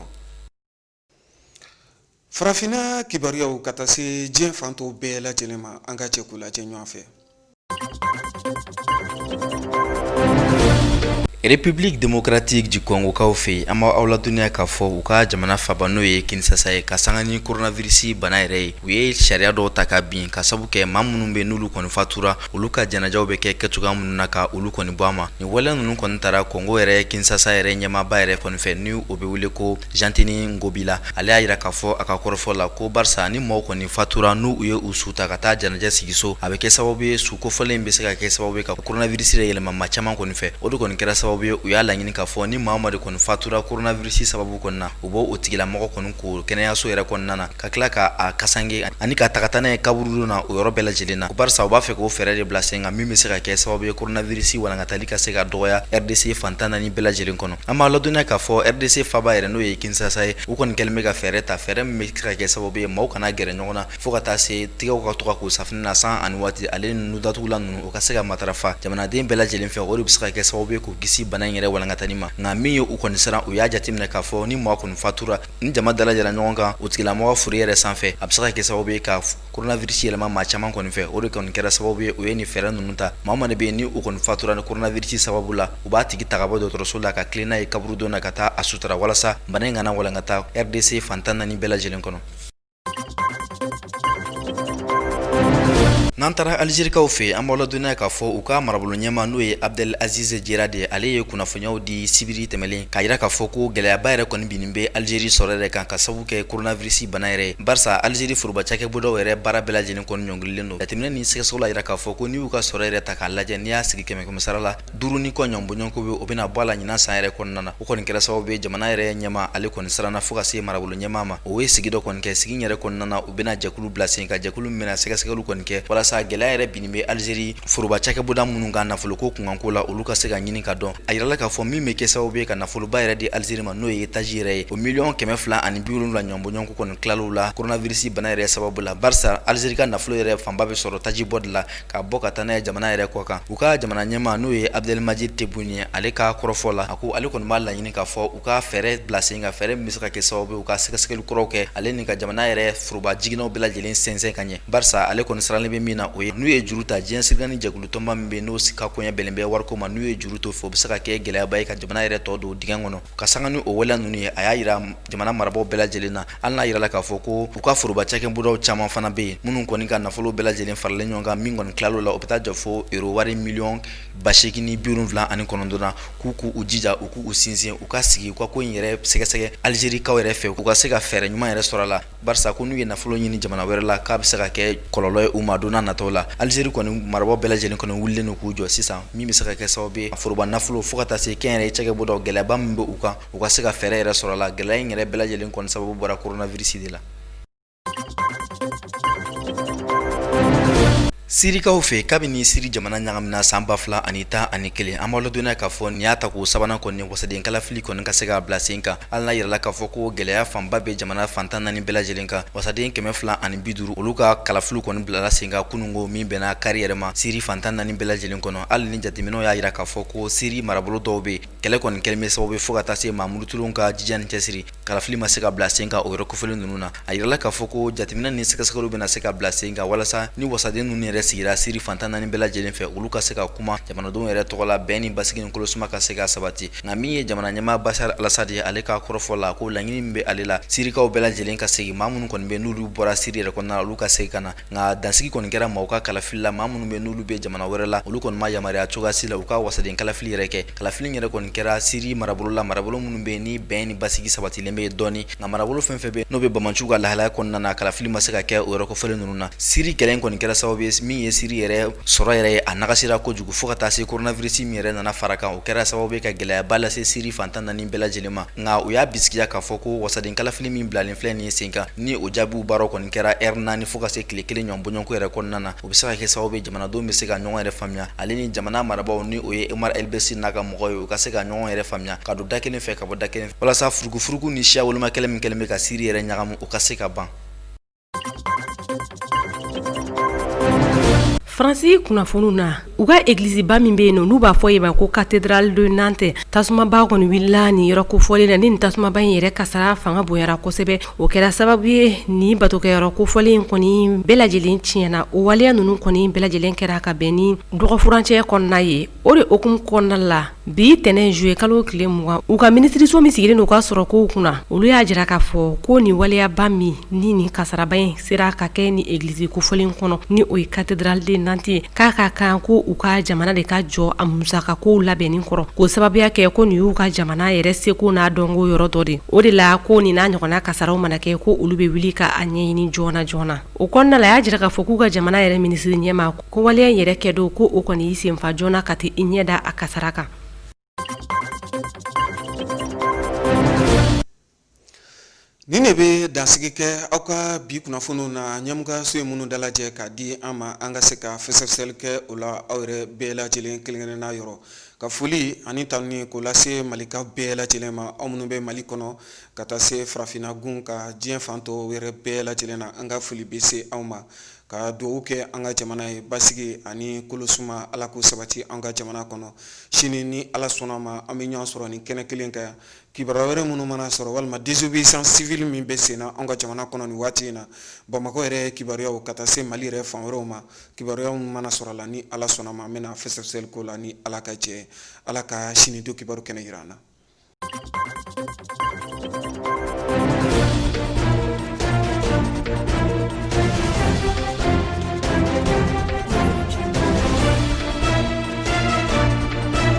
Farafinna kibaruyaw ka taa se diɲɛ fan tɔw bɛɛ lajɛlen ma an ka jɛ k'u lajɛ ɲɔgɔn fɛ. République démocratique du Congo kaw fe ama awladuniya ka fɔ u ka jamana faba n'o ye Kinshasa ye ka sanga ni coronavirus bana yɛrɛ ye u ye sariya dɔw ta ka bin ka sabu kɛ maa minnu bɛ n'olu kɔni fatura olu ka janajaw bɛ kɛ kɛcogoya minnu na ka olu kɔni bɔ a ma. Ni waleya ninnu kɔni taara Congo yɛrɛ Kinshasa yɛrɛ ɲɛmaaba yɛrɛ kɔni fɛ ni o bɛ wele ko Jantini Ngobila ale y'a yira k'a fɔ a ka kɔrɔfɔ la ko barisa ni maaw kɔni fatura n'u u ye u su ta ka taa janaja sigi so a bɛ kɛ sababu ye su kofɔlen bɛ se ka kɛ sababu ye ka coronavirus yɛrɛ yɛlɛma maa caman kɔni fɛ o de kɔni kɛra sababu ye u y'a laɲini k'a fɔ ni maa de kɔni fatura coronavirus sababu kɔni na u b'o tigilamɔgɔ kɔni ko kɛnɛyaso yɛrɛ kɔnɔna na ka tila ka a kasange ani ka taga taa n'a ye kaburu na o yɔrɔ bɛɛ lajɛlen na barisa u b'a fɛ k'o fɛɛrɛ de bila sen kan min bɛ se ka kɛ sababu ye coronavirus walankatali ka se ka dɔgɔya RDC fantan naani bɛɛ lajɛlen kɔnɔ. An b'a ladɔnniya k'a fɔ RDC faba yɛrɛ n'o ye Kinshasa ye u kɔni kɛlen bɛ ka fɛɛrɛ ta fɛɛrɛ min bɛ se ka kɛ sababu ye maaw kana gɛrɛ ɲɔgɔn na fo ka taa se tigɛw ka to ka ko safinɛ na san ani waati ale ninnu datugulan ninnu o ka se ka matarafa jamanaden bɛɛ lajɛlen fɛ o de bɛ se ka kɛ sababu ye k'o kisi bana in yɛrɛ walankatali ma. Nka min ye u kɔni siran u y'a jateminɛ k'a fɔ ni maa kɔni fatura ni jama dalajɛra ɲɔgɔn kan o tigilamɔgɔ furu yɛrɛ sanfɛ a bɛ se ka kɛ sababu ye ka coronavirus yɛlɛma maa caman kɔni fɛ o de kɔni kɛra sababu ye u ye nin fɛɛrɛ ninnu ta maa mana bɛ yen ni u kɔni fatura ni coronavirus sababu la u b'a tigi ta ka bɔ dɔgɔtɔrɔso la ka tilen n'a ye kaburudon na ka taa a sutura walasa bana in kana walankata RDC fantan naani bɛɛ lajɛlen kɔnɔ. N'an taara Alizerikaw fɛ an b'aw ladɔnniya k'a fɔ u ka marabolo ɲɛmaa n'o ye Abdel Aziz Djerade ale ye kunnafoniyaw di sibiri tɛmɛlen k'a yira k'a fɔ ko gɛlɛyaba yɛrɛ kɔni binnen bɛ Alizeri sɔrɔ yɛrɛ kan ka sabu kɛ coronavirus bana yɛrɛ barisa Alizeri foroba cakɛbɔdaw yɛrɛ baara bɛɛ lajɛlen kɔni ɲɔngirilen don. Jateminɛ ni sɛgɛsɛgɛw la yira k'a fɔ ko ni y'u ka sɔrɔ yɛrɛ ta k'a lajɛ n'i y'a sigi kɛmɛ sara la 5 ni kɔ ɲɔnbɔɲɔnko bɛ o bɛna bɔ a la ɲinan san yɛrɛ kɔnɔna na o kɔni kɛra sababu ye jamana yɛrɛ ɲɛmaa ale kɔni siranna fo ka se marabolo ɲɛmaa ma o ye sigi dɔ kɔni kɛ sigi yɛrɛ kɔnɔna na u bɛna jɛkulu bila sen ka jɛkulu min bɛna sɛgɛsɛgɛliw kɔni kɛ walasa walasa gɛlɛya yɛrɛ bini bɛ Algérie foroba cakɛbɔda minnu ka nafolo ko kunkanko la olu ka se ka ɲini ka dɔn a yirala k'a fɔ min bɛ kɛ sababu ye ka nafoloba yɛrɛ di Algérie ma n'o ye étage yɛrɛ ye o $270 ɲɔnbɔɲɔnko kɔni tilal'o la coronavirus bana yɛrɛ sababu la barisa Algérie ka nafolo yɛrɛ fanba bɛ sɔrɔ taji bɔ de la ka bɔ ka taa n'a ye jamana yɛrɛ kɔ kan u ka jamana ɲɛmaa n'o ye Abdelmadjid Tebboune ye ale ka kɔrɔfɔ la a ko ale kɔni b'a laɲini k'a fɔ u ka fɛɛrɛ bila sen kan fɛɛrɛ min bɛ se ka kɛ sababu ye u ka sɛgɛsɛgɛli kɔrɔw kɛ ale ni ka jamana yɛrɛ foroba jiginɛw bɛɛ lajɛlen sɛnsɛn ka ɲɛ barisa ale kɔni siralen bɛ min na o ye n'u ye juru ta diɲɛ sirika ni jɛkulu tɔnba min bɛ n'o ka koɲɛ bɛlen bɛ wariko ma n'u ye juru to fɔ o bɛ se ka kɛ gɛlɛyaba ye ka jamana yɛrɛ tɔ don dingɛ kɔnɔ ka sanga ni o waleya ninnu ye a y'a yira jamana marabaaw bɛɛ lajɛlen na hali n'a yirala k'a fɔ ko u ka foroba cakɛbɔdaw caman fana bɛ yen minnu kɔni ka nafolo bɛɛ lajɛlen faralen ɲɔgɔn kan min kɔni tilal'o la o bɛ taa jɔ fo euro wari $879 na k'u k'u jija u k'u sinsin u ka sigi u ka ko in yɛrɛ sɛgɛsɛgɛ Algérie kaw yɛrɛ fɛ u ka se ka fɛɛrɛ ɲuman yɛrɛ sɔrɔ a la barisa ko n'u ye nafolo ɲini jamana wɛrɛ la k'a bɛ se ka kɛ kɔlɔlɔ ye u ma don n'a nataw la Algérie kɔni marabaaw bɛɛ lajɛlen kɔni wulilen don k'u jɔ sisan min bɛ se ka kɛ sababu ye foroba nafolo fo ka taa se kɛnyɛrɛye cakɛbɔdaw gɛlɛyaba min bɛ u kan u ka se ka fɛɛrɛ yɛrɛ sɔrɔ a la gɛlɛya in yɛrɛ bɛɛ lajɛlen kɔni sababu bɔra coronavirus de la. Sirikaw fɛ kabini Siri jamana ɲagamina san 2011 an b'a ladɔnniya k'a fɔ nin y'a ta k'o sabanan kɔni wasaden kalafili kɔni ka se k'a bila sen kan hali n'a yirala k'a fɔ ko gɛlɛya fanba bɛ jamana fantan naani bɛɛ lajɛlen kan wasaden 250 olu ka kalafiliw kɔni bilala sen kan kunungo min bɛnna kari yɛrɛ ma Siri fantan naani bɛɛ lajɛlen kɔnɔ hali ni jateminɛw y'a yira k'a fɔ ko Siri marabolo dɔw bɛ kɛlɛ kɔni kɛlen bɛ sababu fo ka taa se Mamudu Tulun ka jija ni cɛsiri kalafili ma se ka bila sen kan o yɔrɔ kofɔlen ninnu na a yirala k'a fɔ ko jateminɛ ni sɛgɛsɛgɛliw bɛna se ka bila sen kan walasa ni wasaden ninnu yɛrɛ sigira Siri fantan naani bɛɛ lajɛlen fɛ olu ka se ka kuma jamanadenw yɛrɛ tɔgɔ la bɛn ni basigi ni kolosuma ka se ka sabati nka min ye jamana ɲɛmaa Bashar al-Assad ye ale ka kɔrɔfɔ la ko laɲini min bɛ ale la Sirikaw bɛɛ lajɛlen ka segin maa minnu kɔni bɛ n'olu bɔra Siri yɛrɛ kɔnɔna la olu ka segin ka na nka dansigi kɔni kɛra maaw ka kalafili la maa minnu bɛ n'olu bɛ jamana wɛrɛ la olu kɔni ma yamaruya cogoya si la u ka wasaden kalafili yɛrɛ kɛ kalafili yɛrɛ kɔni kɛra Siri marabolo la marabolo minnu bɛ ni bɛn ni basigi sabatilen bɛ dɔɔni nka marabolo fɛn fɛn bɛ n'o bɛ Bamanciw ka lahalaya kɔnɔna na kalafili ma se ka kɛ o yɔrɔ kofɔlen ninnu na Siri kɛlɛ kɔni kɛra sababu ye min ye Siri yɛrɛ sɔrɔ yɛrɛ ye a nagasira kojugu fo ka taa se coronavirus min yɛrɛ nana fara kan o kɛra sababu ye ka gɛlɛyaba lase Siri fantan naani bɛɛ lajɛlen ma nka u y'a bisikiya k'a fɔ ko wasaden kalafili min bilalen filɛ nin ye sen kan ni o jaabiw baaraw kɔni kɛra heure 4 fo ka se tile 1 ɲɔnbɔɲɔnko yɛrɛ kɔnɔna na o bɛ se ka kɛ sababu ye jamanadenw bɛ se ka ɲɔgɔn yɛrɛ faamuya ale ni jamana marabaaw ni o ye Omar El-Beshir n'a ka mɔgɔw ye u ka se ka ɲɔgɔn yɛrɛ faamuya ka don da kelen fɛ ka bɔ da kelen fɛ walasa furugufurugu ni siya woloma kɛlɛ min kɛlen bɛ ka Siri yɛrɛ ɲagamu o ka se ka ban. Faransi kunnafoniw na u ka egliziba min bɛ yen n'u b'a fɔ yen ma ko cathédrale de Nantes tasumaba kɔni wulila nin yɔrɔ kofɔlen na ni nin tasumaba in yɛrɛ kasara fanga bonyara kosɛbɛ o kɛra sababu ye ni batokɛyɔrɔ kofɔlen kɔni bɛɛ lajɛlen tiɲɛna o waleya ninnu kɔni bɛɛ lajɛlen kɛra ka bɛn ni dɔgɔfurancɛ kɔnɔna ye o de hukumu kɔnɔna la bi tɛnɛn juillet kalo tile 20 u ka minisiriso min sigilen don ka sɔrɔ kow kunna olu y'a jira k'a fɔ ko nin waleyaba min ni nin kasaraba in sera ka kɛ ni eglizi kofɔlen kɔnɔ ni o ye cathédrale de Nantes k'a ka kan ko u ka jamana de ka jɔ a musaka kow labɛnni kɔrɔ k'o sababuya kɛ ko nin y'u ka jamana yɛrɛ seko n'a dɔnko yɔrɔ dɔ de o de la ko nin n'a ɲɔgɔnna kasaraw mana kɛ ko olu bɛ wuli ka a ɲɛɲini joona joona o kɔnɔna la y'a jira k'a fɔ k'u ka jamana yɛrɛ minisiri ɲɛma ko waleya yɛrɛ kɛ don ko o kɔni y'i senfa joona ka t'i ɲɛ da a kasara kan. Nin de bɛ dansigi kɛ aw ka bi kunnafoniw na ɲɛmɔgɔso ye minnu dalajɛ k'a di an ma an ka se ka fɛsɛfɛsɛli kɛ o la aw yɛrɛ bɛɛ lajɛlen kelen-kelenna yɔrɔ ka foli ani tanuni k'o lase malikaw bɛɛ lajɛlen ma aw minnu bɛ Mali kɔnɔ ka taa se farafinna gun ka diɲɛ fan tɔw yɛrɛ bɛɛ lajɛlen na an ka foli bɛ se aw ma ka dugawu kɛ an ka jamana ye basigi ani kolosuma Ala k'o sabati an ka jamana kɔnɔ sini ni Ala sɔnna ma an bɛ ɲɔgɔn sɔrɔ nin kɛnɛ kelen kan kibaruya wɛrɛ minnu mana sɔrɔ walima désobéissance civile min bɛ senna an ka jamana kɔnɔ nin waati in na Bamakɔ yɛrɛ kibaruyaw ka taa se Mali yɛrɛ fan wɛrɛw ma kibaruya minnu mana sɔrɔ la ni Ala sɔnna ma an bɛna fɛsɛfɛsɛli k'o la ni Ala ka jɛ Ala ka sini to kibaru kɛnɛ jira an na.